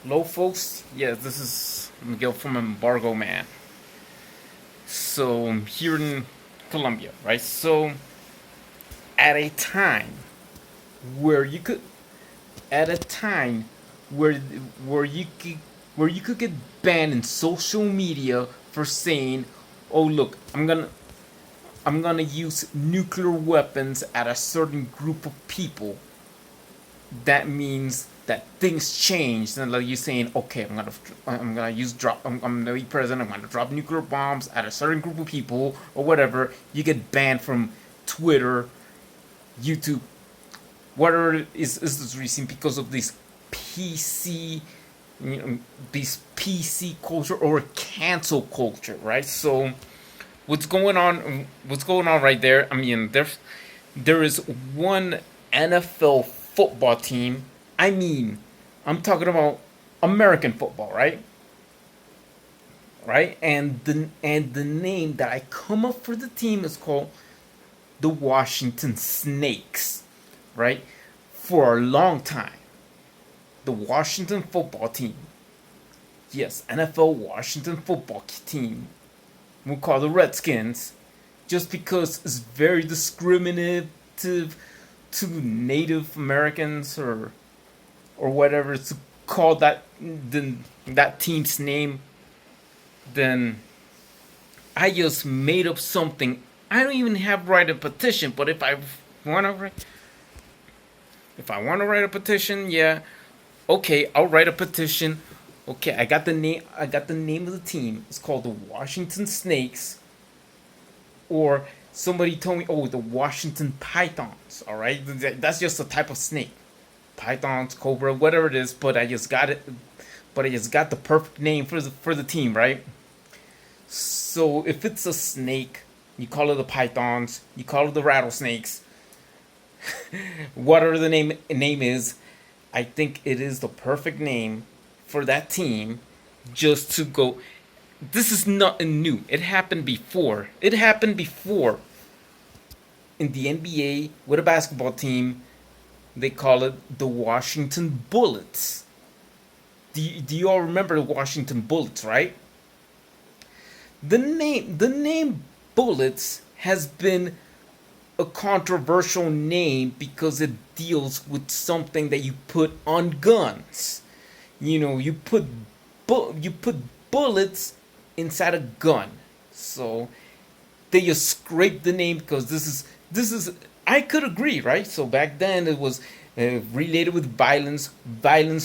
Hello, folks. Yes, this is Miguel from Embargo Man. So, I'm here in Colombia, right? So, at a time where you could, at a time where where you could where you could get banned in social media for saying, "Oh, look, I'm gonna use nuclear weapons at a certain group of people," that means that things change. And like you saying, okay, I'm gonna use drop. I'm gonna be president. I'm gonna drop nuclear bombs at a certain group of people or whatever. You get banned from Twitter, YouTube, whatever is this reason because of this PC, you know, this PC culture or cancel culture, right? So what's going on? What's going on right there? I mean, there is one NFL football team. I mean, I'm talking about American football, right? Right? And the name that I come up for the team is called the Washington Snakes, right? For a long time, the Washington football team, yes, NFL Washington football team, we call the Redskins, just because it's very discriminative to Native Americans or whatever to call that team's name, then I just made up something. I don't even have to write a petition, but want to write if I want to write a petition, yeah, okay, I'll write a petition. Okay, I got the name. I got the name of the team. It's called the Washington Snakes, or somebody told me, oh, the Washington Pythons. All right, that's just a type of snake. Pythons, cobra, whatever it is. But I just got it. But I just got the perfect name for the team, right? So if it's a snake, you call it the pythons. You call it the rattlesnakes. Whatever the name is, I think it is the perfect name for that team. Just to go. This is nothing new. It happened before. It happened before in the NBA with a basketball team. They call it the Washington Bullets. Do you all remember the Washington Bullets, right? The name Bullets has been a controversial name because it deals with something that you put on guns. You put bullets inside a gun. So they just scrape the name because this is I could agree, right? So back then it was related with violence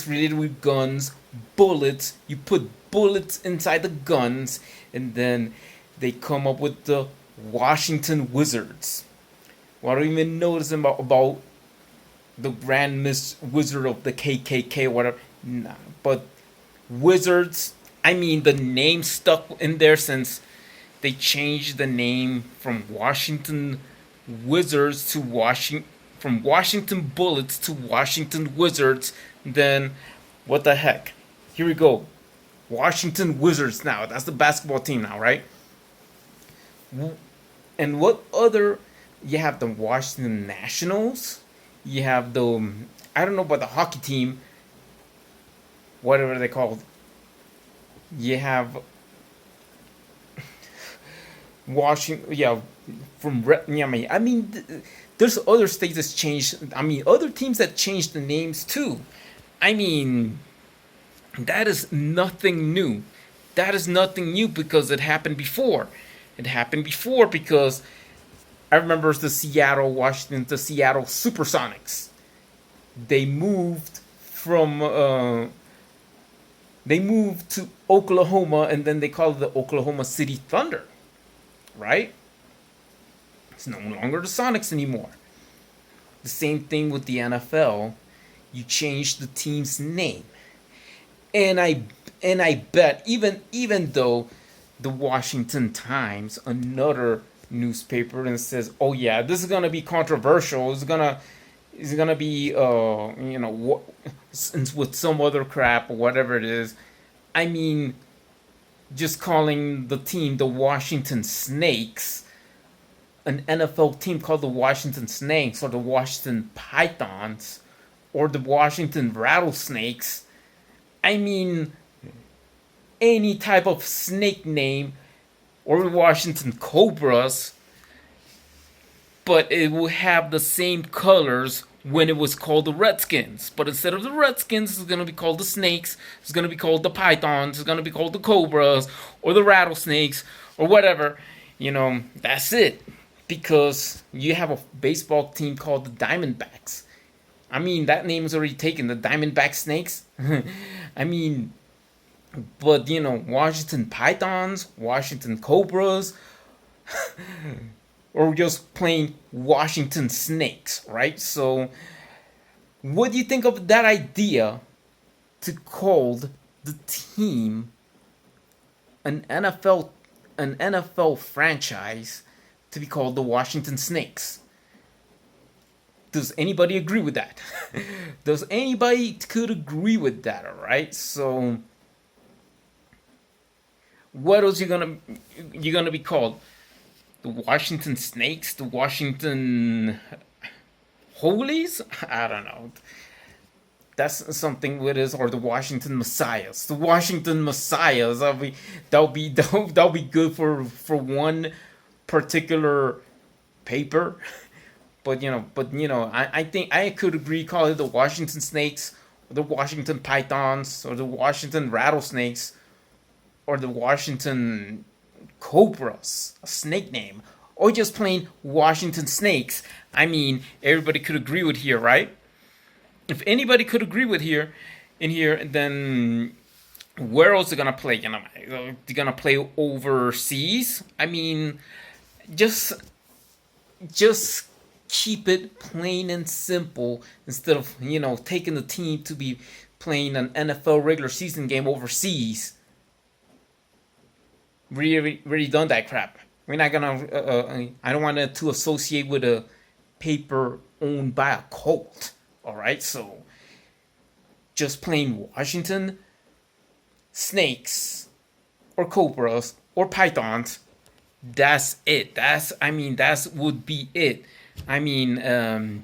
related with guns, bullets. You put bullets inside the guns, and then they come up with the Washington Wizards. Well, I don't even know this about the Grand Wizard of the KKK or whatever. Nah, but Wizards. I mean, the name stuck in there since they changed the name from Washington Wizards to Washington, from Washington Bullets to Washington Wizards. Then what the heck? Here we go. Washington Wizards now. That's the basketball team now, right? And what other? You have the Washington Nationals. You have the I don't know about the hockey team, whatever they called. You have Washington, yeah, yeah, I mean, there's other states that's changed. I mean, other teams that changed the names too. I mean, that is nothing new. That is nothing new because it happened before. It happened before because I remember the Seattle Supersonics. They moved from they moved to Oklahoma, and then they called it the Oklahoma City Thunder, right? It's no longer the Sonics anymore. The same thing with the NFL. You change the team's name, and I bet even though the Washington Times, another newspaper, and says, "Oh yeah, this is gonna be controversial. It's gonna be with some other crap or whatever it is." I mean, just calling the team the Washington Snakes, an NFL team called the Washington Snakes or the Washington Pythons or the Washington Rattlesnakes, I mean, any type of snake name, or Washington Cobras, but it will have the same colors when it was called the Redskins. But instead of the Redskins, it's going to be called the Snakes, it's going to be called the Pythons, it's going to be called the Cobras, or the Rattlesnakes, or whatever. That's it. Because you have a baseball team called the Diamondbacks. I mean, that name is already taken, the Diamondback Snakes. I mean, but Washington Pythons, Washington Cobras, or just plain Washington Snakes, right? So, what do you think of that idea to call the team an NFL franchise to be called the Washington Snakes? Does anybody agree with that? Does anybody could agree with that? All right. So, what else you're gonna be called? The Washington Snakes? The Washington Holies? I don't know. That's something with us, or the Washington Messiahs. The Washington Messiahs. That'll be good for one particular paper. But I think I could agree, call it the Washington Snakes, or the Washington Pythons, or the Washington Rattlesnakes, or the Washington Cobras, a snake name, or just plain Washington Snakes. I mean, everybody could agree with here, right? If anybody could agree with here, then where else are they gonna play? They're gonna play overseas. I mean, just keep it plain and simple instead of taking the team to be playing an NFL regular season game overseas. Really done that crap. We're not gonna. I don't want to associate with a paper owned by a cult. All right, so just plain Washington Snakes or Cobras or Pythons. That's it. That would be it. I mean,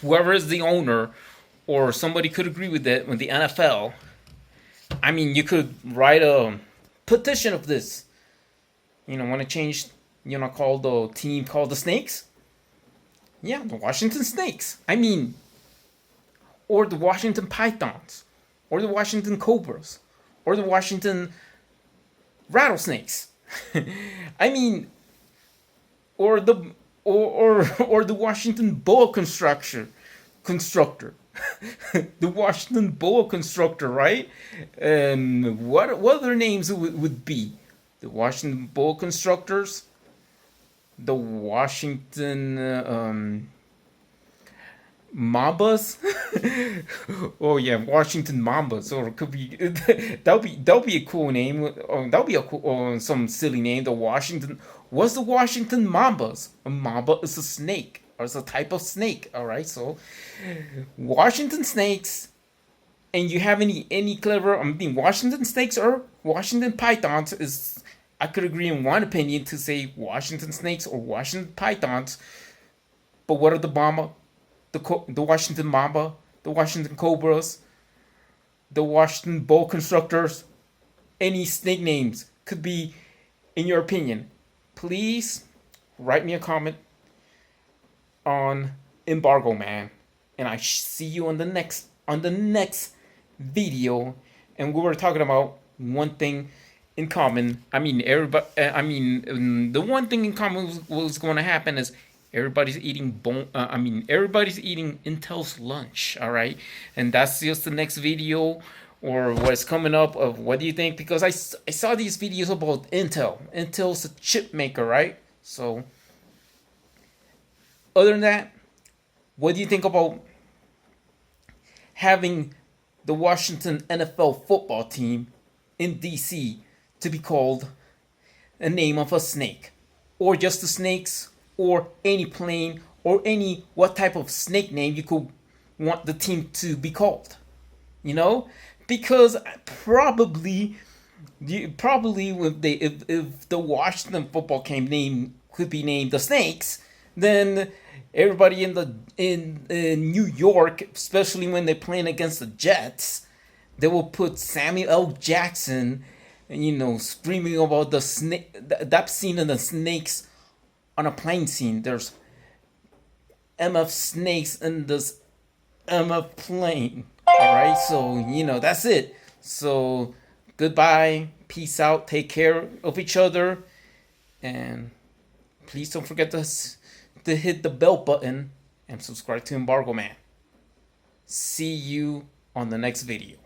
whoever is the owner, or somebody could agree with it with the NFL. I mean, you could write a petition of this. Want to change, call the team called the Snakes? Yeah, the Washington Snakes. I mean, or the Washington Pythons, or the Washington Cobras, or the Washington Rattlesnakes. I mean, or the Washington Boa constructor. The Washington Boa constructor, right? What other names would be? The Washington Boa constructors, the Washington Mambas. Oh yeah, Washington Mambas, or it could be that'll be a cool name. That'll be a cool, some silly name. The Washington. What's the Washington Mambas? A mamba is a snake, or it's a type of snake. All right, so Washington Snakes. And you have any clever? Washington Snakes or Washington Pythons is. I could agree in one opinion to say Washington Snakes or Washington Pythons. But what are the Mamba? The Washington Mamba, the Washington Cobras, the Washington Bull Constructors, any snake names could be, in your opinion. Please write me a comment on Embargo Man, and I see you on the next video. And we were talking about one thing in common. Everybody. The one thing in common was going to happen is. Everybody's eating everybody's eating Intel's lunch, all right? And that's just the next video, or what's coming up of what do you think? Because I saw these videos about Intel. Intel's a chip maker, right? So, other than that, what do you think about having the Washington NFL football team in DC to be called a name of a snake? Or just the Snakes? Or any plane, or any what type of snake name you could want the team to be called, because probably if the Washington football team could be named the Snakes, then everybody in New York, especially when they're playing against the Jets, They will put Samuel L. Jackson, screaming about the snake, that scene in the snakes on a plane scene. There's MF snakes in this MF plane. All right, so that's it. So goodbye, peace out, take care of each other, and please don't forget to hit the bell button and subscribe to Embargo Man. See you on the next video.